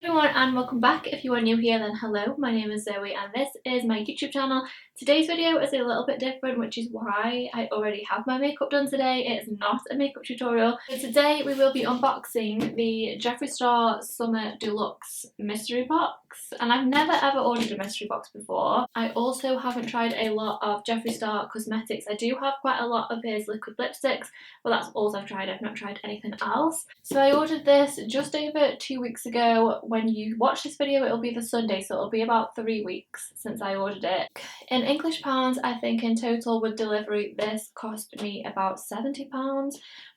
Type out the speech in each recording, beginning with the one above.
Everyone, and welcome back. If you are new here, then hello, my name is Zoe and this is my YouTube channel. Today's video is a little bit different, which is why I already have my makeup done today. It is not a makeup tutorial. So today we will be unboxing the Jeffree Star Summer Deluxe mystery box, and I've never ever ordered a mystery box before. I also haven't tried a lot of Jeffree Star cosmetics. I do have quite a lot of his liquid lipsticks, but that's all I've tried. I've not tried anything else. So I ordered this just over 2 weeks ago. When you watch this video, it'll be the Sunday, so it'll be about 3 weeks since I ordered it. In English pounds, I think in total with delivery, this cost me about £70.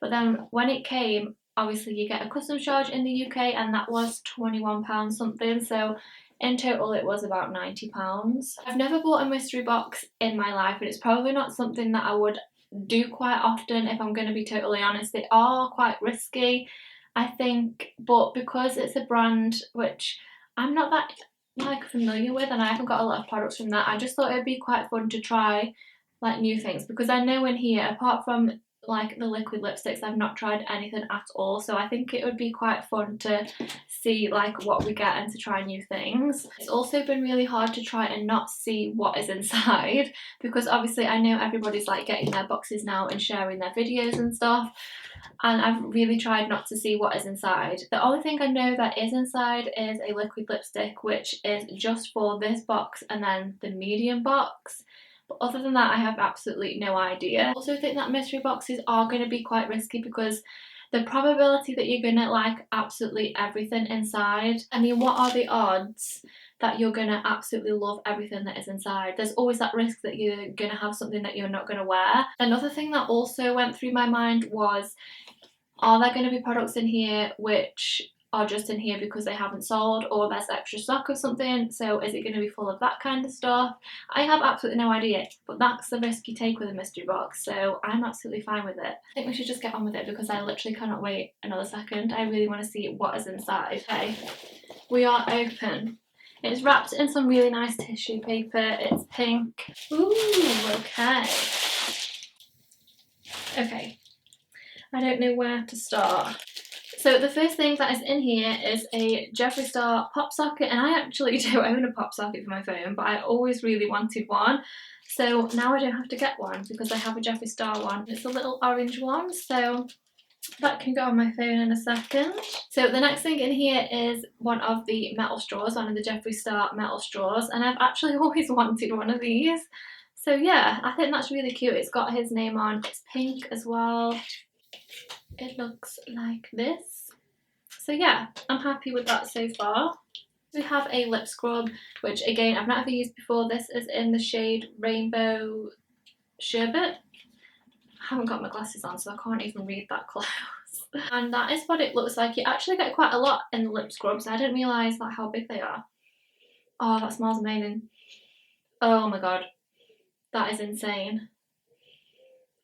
But then when it came, obviously you get a customs charge in the UK, and that was £21 something. So in total, it was about £90. I've never bought a mystery box in my life, and it's probably not something that I would do quite often, if I'm going to be totally honest. They are quite risky, I think, but because it's a brand which I'm not that familiar with, and I haven't got a lot of products from that, I just thought it'd be quite fun to try like new things, because I know in here, apart from like the liquid lipsticks, I've not tried anything at all. So I think it would be quite fun to see like what we get and to try new things. It's also been really hard to try and not see what is inside, because obviously I know everybody's like getting their boxes now and sharing their videos and stuff, and I've really tried not to see what is inside. The only thing I know that is inside is a liquid lipstick, which is just for this box and then the medium box. But other than that, I have absolutely no idea. I also think that mystery boxes are going to be quite risky, because the probability that you're going to like absolutely everything inside, I mean, what are the odds that you're going to absolutely love everything that is inside? There's always that risk that you're going to have something that you're not going to wear. Another thing that also went through my mind was, are there going to be products in here which are just in here because they haven't sold, or there's extra stock of something? So is it going to be full of that kind of stuff? I have absolutely no idea, but that's the risk you take with a mystery box, so I'm absolutely fine with it. I think we should just get on with it, because I literally cannot wait another second. I really want to see what is inside. Okay, we are open. It's wrapped in some really nice tissue paper. It's pink. Ooh, okay. Okay, I don't know where to start. So the first thing that is in here is a Jeffree Star pop socket, and I actually do own a pop socket for my phone, but I always really wanted one. So now I don't have to get one, because I have a Jeffree Star one. It's a little orange one, so that can go on my phone in a second. So the next thing in here is one of the metal straws, one of the Jeffree Star metal straws, and I've actually always wanted one of these. So yeah, I think that's really cute. It's got his name on. It's pink as well. It looks like this. So yeah, I'm happy with that so far. We have a lip scrub, which again I've not ever used before. This is in the shade Rainbow Sherbet. I haven't got my glasses on, so I can't even read that close. And that is what it looks like. You actually get quite a lot in the lip scrubs. I didn't realise like how big they are. Oh, that smells amazing. Oh my god, that is insane.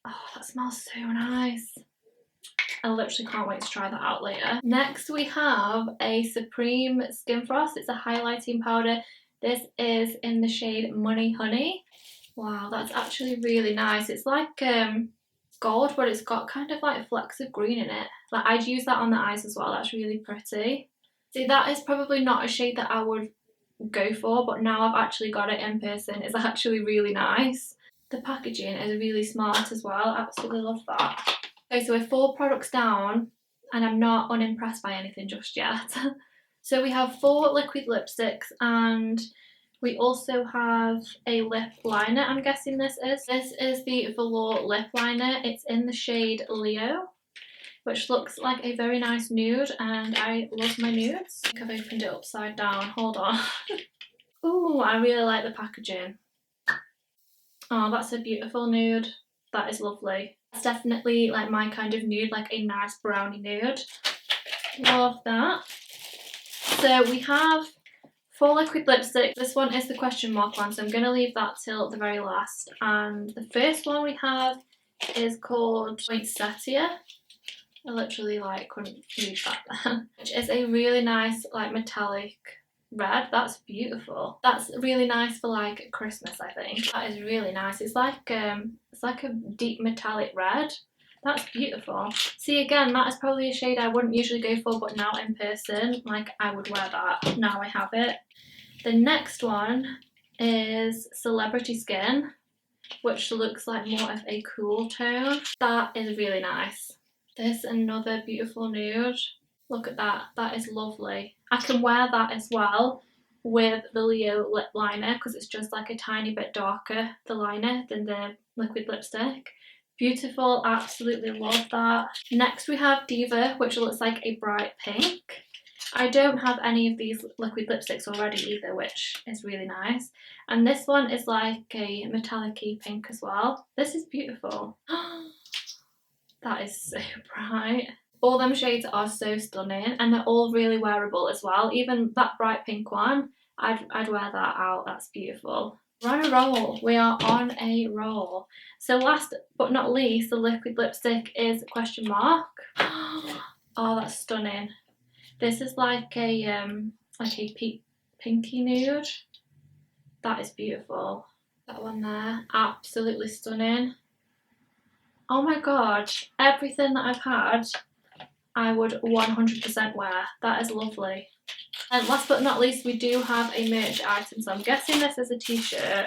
Oh, that smells so nice. I literally can't wait to try that out later. Next we have a Supreme Skin Frost. It's a highlighting powder. This is in the shade Money Honey. Wow, that's actually really nice. It's like gold, but it's got kind of like flecks of green in it. Like, I'd use that on the eyes as well. That's really pretty. See, that is probably not a shade that I would go for, but now I've actually got it in person. It's actually really nice. The packaging is really smart as well. I absolutely love that. Okay, so we're 4 products down, and I'm not unimpressed by anything just yet. So we have 4 liquid lipsticks, and we also have a lip liner, I'm guessing this is. This is the Velour lip liner. It's in the shade Leo, which looks like a very nice nude, and I love my nudes. I think I've opened it upside down. Hold on. Ooh, I really like the packaging. Oh, that's a beautiful nude. That is lovely. It's definitely like my kind of nude, like a nice brownie nude. Love that. So we have 4 liquid lipsticks. This one is the question mark one, so I'm going to leave that till the very last. And the first one we have is called Poinsettia. I literally like couldn't read that then. Which is a really nice like metallic red. That's beautiful. That's really nice for like Christmas, I think. That is really nice. It's like a deep metallic red. That's beautiful. See, again, that is probably a shade I wouldn't usually go for, but now in person, like, I would wear that. Now I have it. The next one is Celebrity Skin, which looks like more of a cool tone. That is really nice. This another beautiful nude. Look at that. That is lovely. I can wear that as well with the Leo lip liner because it's just like a tiny bit darker, the liner, than the liquid lipstick. Beautiful, absolutely love that. Next we have Diva, which looks like a bright pink. I don't have any of these liquid lipsticks already either, which is really nice. And this one is like a metallic-y pink as well. This is beautiful. That is so bright. All them shades are so stunning and they're all really wearable as well. Even that bright pink one, I'd wear that out. That's beautiful. We're on a roll. We are on a roll. So last but not least, the liquid lipstick is Question Mark. Oh, that's stunning. This is like a pinky nude. That is beautiful. That one there, absolutely stunning. Oh my god, everything that I've had, I would 100% wear. That is lovely. And last but not least, we do have a merch item. So I'm guessing this is a t-shirt.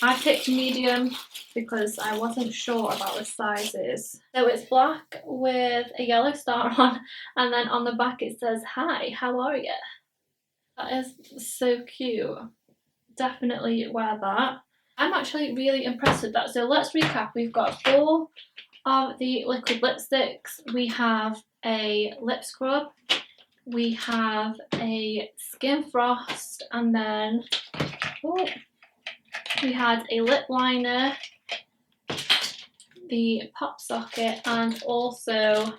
I picked medium because I wasn't sure about the sizes. So it's black with a yellow star on, and then on the back it says, "Hi, how are you?" That is so cute. Definitely wear that. I'm actually really impressed with that. So let's recap. We've got 4 of the liquid lipsticks. We have a lip scrub. We have a skin frost, and then we had a lip liner, the pop socket, and also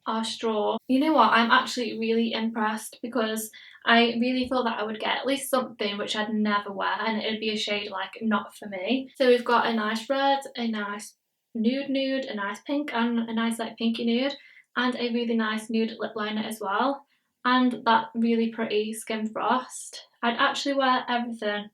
our straw. You know what, I'm actually really impressed because I really thought that I would get at least something which I'd never wear and it'd be a shade like not for me. So we've got a nice red, a nice nude, a nice pink, and a nice like pinky nude, and a really nice nude lip liner as well, and that really pretty skin frost. I'd actually wear everything.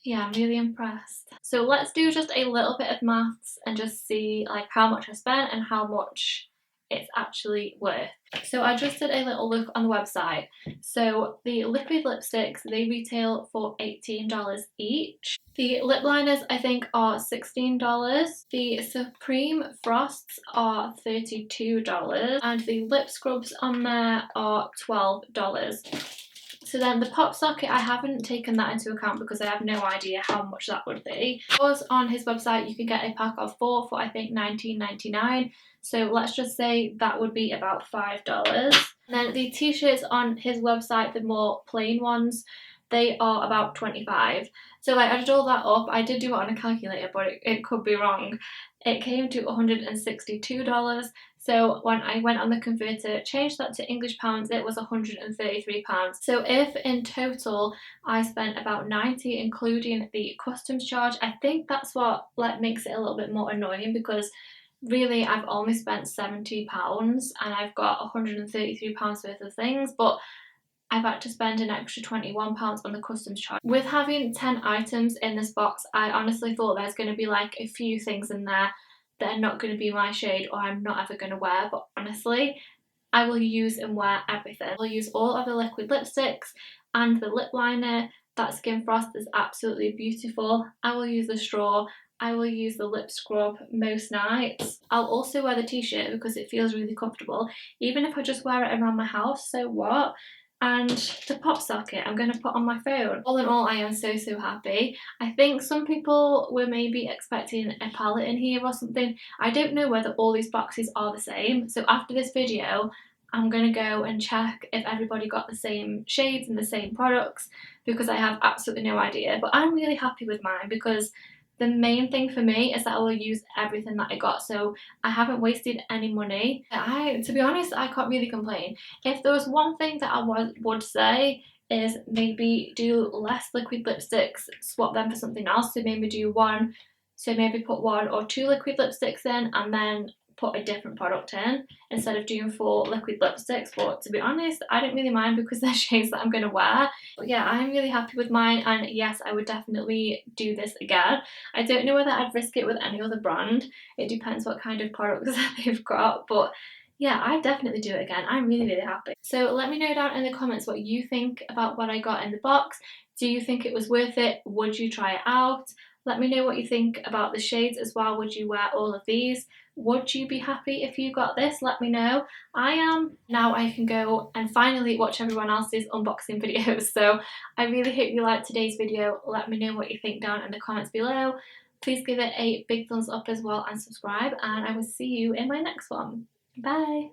Yeah, I'm really impressed. So let's do just a little bit of maths and just see like how much I spent and how much it's actually worth. So I just did a little look on the website. So the liquid lipsticks, they retail for $18 each. The lip liners I think are $16. The Supreme Frosts are $32, and the lip scrubs on there are $12. So then the pop socket, I haven't taken that into account because I have no idea how much that would be. Of course, on his website you can get a pack of 4 for I think $19.99. So let's just say that would be about $5. And then the t-shirts on his website, the more plain ones, they are about $25. So I added all that up. I did do it on a calculator, but it could be wrong. It came to $162. So when I went on the converter, changed that to English pounds, it was £133. So if in total I spent about $90, including the customs charge, I think that's what like makes it a little bit more annoying because really I've only spent £70 and I've got £133 worth of things, but I've had to spend an extra £21 on the customs charge. With having 10 items in this box, I honestly thought there's going to be like a few things in there that are not going to be my shade or I'm not ever going to wear, but honestly, I will use and wear everything. I'll use all of the liquid lipsticks and the lip liner. That skin frost is absolutely beautiful. I will use the straw. I will use the lip scrub most nights. I'll also wear the t-shirt because it feels really comfortable. Even if I just wear it around my house, so what? And the pop socket I'm going to put on my phone. All in all, I am so happy. I think some people were maybe expecting a palette in here or something. I don't know whether all these boxes are the same, so after this video I'm going to go and check if everybody got the same shades and the same products because I have absolutely no idea. But I'm really happy with mine because the main thing for me is that I will use everything that I got, so I haven't wasted any money. To be honest, I can't really complain. If there was one thing that I would say is maybe do less liquid lipsticks, swap them for something else, so maybe put 1 or 2 liquid lipsticks in and then put a different product in instead of doing 4 liquid lipsticks, but to be honest, I don't really mind because they're shades that I'm going to wear. But yeah, I'm really happy with mine, and yes, I would definitely do this again. I don't know whether I'd risk it with any other brand. It depends what kind of products they've got, but yeah, I'd definitely do it again. I'm really, really happy. So let me know down in the comments what you think about what I got in the box. Do you think it was worth it? Would you try it out? Let me know what you think about the shades as well. Would you wear all of these? Would you be happy if you got this? Let me know. I am. Now I can go and finally watch everyone else's unboxing videos. So I really hope you liked today's video. Let me know what you think down in the comments below. Please give it a big thumbs up as well and subscribe, and I will see you in my next one. Bye!